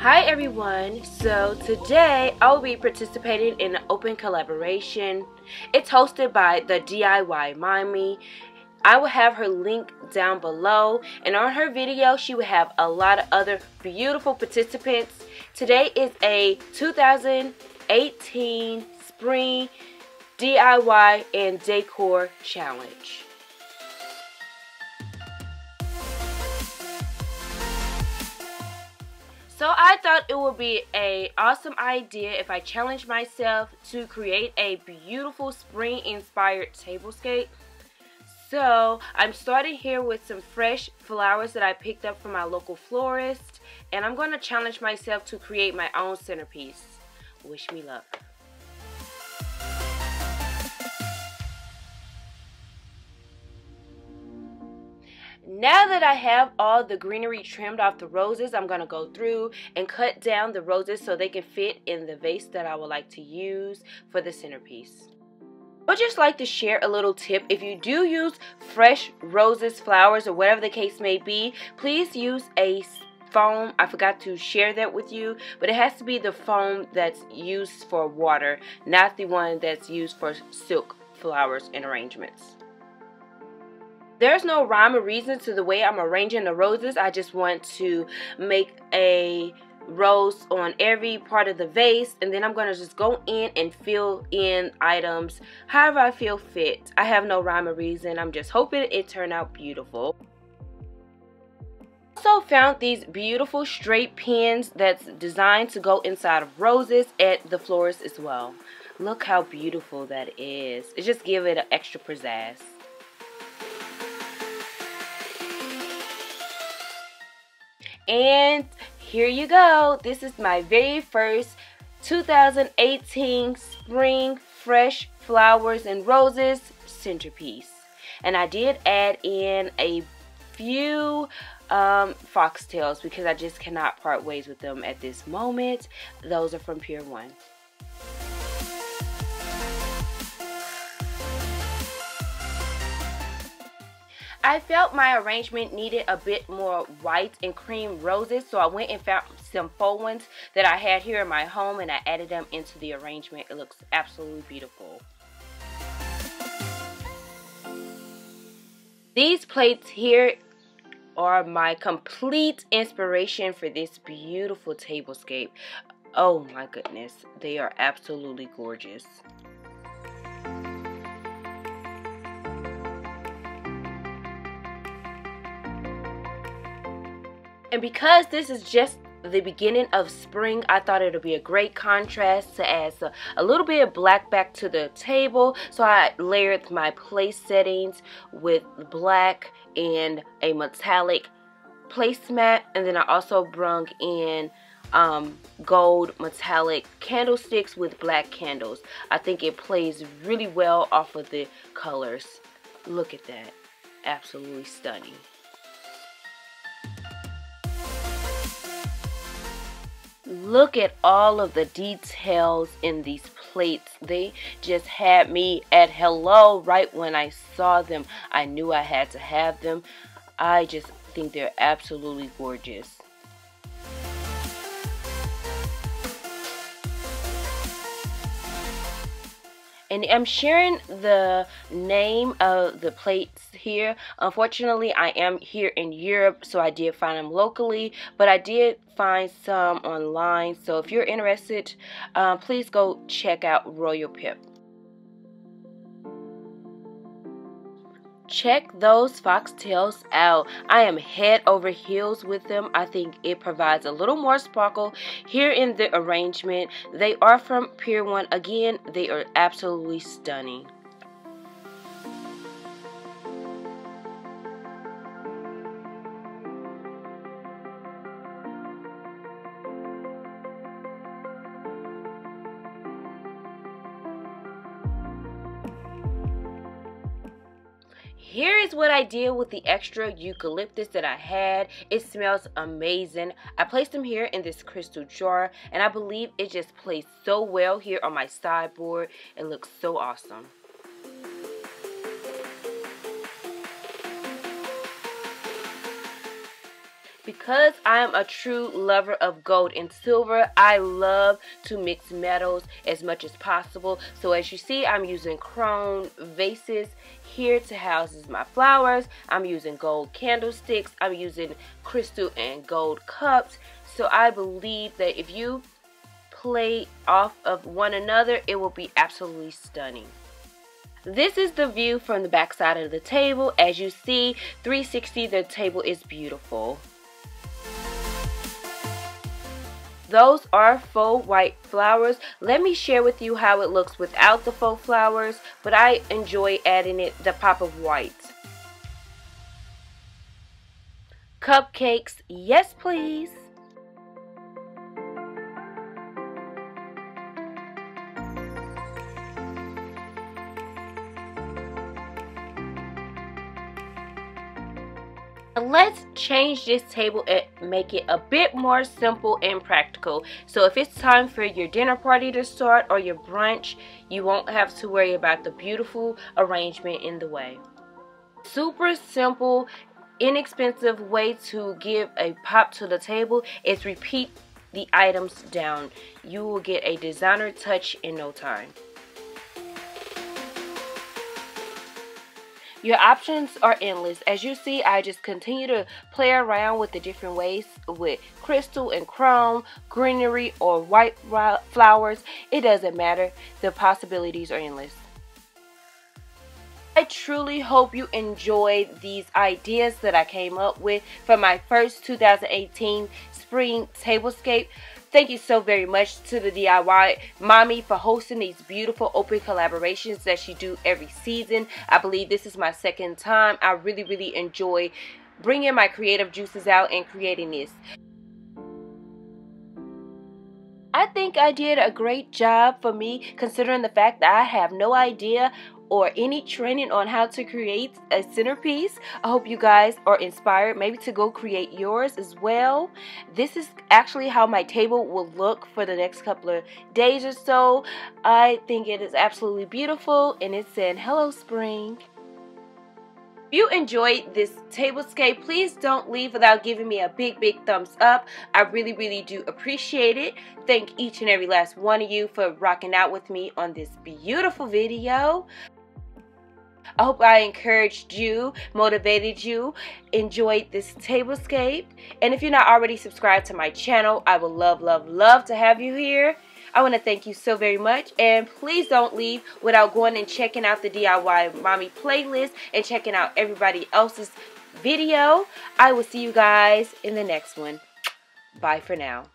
Hi everyone, so today I'll be participating in an open collaboration. It's hosted by the DIY Mommy. I will have her link down below, and on her video she will have a lot of other beautiful participants. Today is a 2018 Spring DIY and Decor Challenge. So I thought it would be an awesome idea if I challenged myself to create a beautiful spring-inspired tablescape. So I'm starting here with some fresh flowers that I picked up from my local florist, and I'm going to challenge myself to create my own centerpiece. Wish me luck. Now that I have all the greenery trimmed off the roses, I'm going to go through and cut down the roses so they can fit in the vase that I would like to use for the centerpiece. I would just like to share a little tip. If you do use fresh roses, flowers, or whatever the case may be, please use a foam. I forgot to share that with you, but it has to be the foam that's used for water, not the one that's used for silk flowers and arrangements. There's no rhyme or reason to the way I'm arranging the roses. I just want to make a rose on every part of the vase, and then I'm going to just go in and fill in items however I feel fit. I have no rhyme or reason. I'm just hoping it turned out beautiful. I also found these beautiful straight pins that's designed to go inside of roses at the florist as well. Look how beautiful that is. It just gives it an extra pizzazz. And here you go. This is my very first 2018 Spring Fresh Flowers and Roses centerpiece. And I did add in a few foxtails because I just cannot part ways with them at this moment. Those are from Pier 1. I felt my arrangement needed a bit more white and cream roses, so I went and found some faux ones that I had here in my home, and I added them into the arrangement. It looks absolutely beautiful. These plates here are my complete inspiration for this beautiful tablescape. Oh my goodness, they are absolutely gorgeous. And because this is just the beginning of spring, I thought it would be a great contrast to add a little bit of black back to the table. So I layered my place settings with black and a metallic placemat. And then I also brung in gold metallic candlesticks with black candles. I think it plays really well off of the colors. Look at that. Absolutely stunning. Look at all of the details in these plates. They just had me at hello right when I saw them. I knew I had to have them. I just think they're absolutely gorgeous. And I'm sharing the name of the plates here. Unfortunately, I am here in Europe, so I did find them locally, but I did find some online. So if you're interested, please go check out Royal Pip. Check those foxtails out. I am head over heels with them. I think it provides a little more sparkle here in the arrangement. They are from Pier 1. Again, they are absolutely stunning. Here is what I did with the extra eucalyptus that I had. It smells amazing. I placed them here in this crystal jar, and I believe it just plays so well here on my sideboard. It looks so awesome. Because I am a true lover of gold and silver, I love to mix metals as much as possible. So as you see, I'm using chrome vases here to house my flowers. I'm using gold candlesticks. I'm using crystal and gold cups. So I believe that if you play off of one another, it will be absolutely stunning. This is the view from the back side of the table. As you see, 360, the table is beautiful. Those are faux white flowers. Let me share with you how it looks without the faux flowers, but I enjoy adding the pop of white. Cupcakes, yes please. Let's change this table and make it a bit more simple and practical. So if it's time for your dinner party to start or your brunch, you won't have to worry about the beautiful arrangement in the way. Super simple, inexpensive way to give a pop to the table is repeat the items down. You will get a designer touch in no time. Your options are endless. As you see, I just continue to play around with the different ways with crystal and chrome, greenery or white flowers. It doesn't matter. The possibilities are endless. I truly hope you enjoyed these ideas that I came up with for my first 2018 Spring Tablescape. Thank you so very much to the DIY Mommy for hosting these beautiful open collaborations that she do every season. I believe this is my second time. I really enjoy bringing my creative juices out and creating this. I think I did a great job for me, considering the fact that I have no idea or any training on how to create a centerpiece. I hope you guys are inspired maybe to go create yours as well. This is actually how my table will look for the next couple of days or so. I think it is absolutely beautiful, and it's saying hello spring. If you enjoyed this tablescape, please don't leave without giving me a big thumbs up. I really do appreciate it. Thank each and every last one of you for rocking out with me on this beautiful video. I hope I encouraged you, motivated you, enjoyed this tablescape. And if you're not already subscribed to my channel, I would love to have you here. I want to thank you so very much, and please don't leave without going and checking out the DIY Mommy playlist and checking out everybody else's video. I will see you guys in the next one. Bye for now.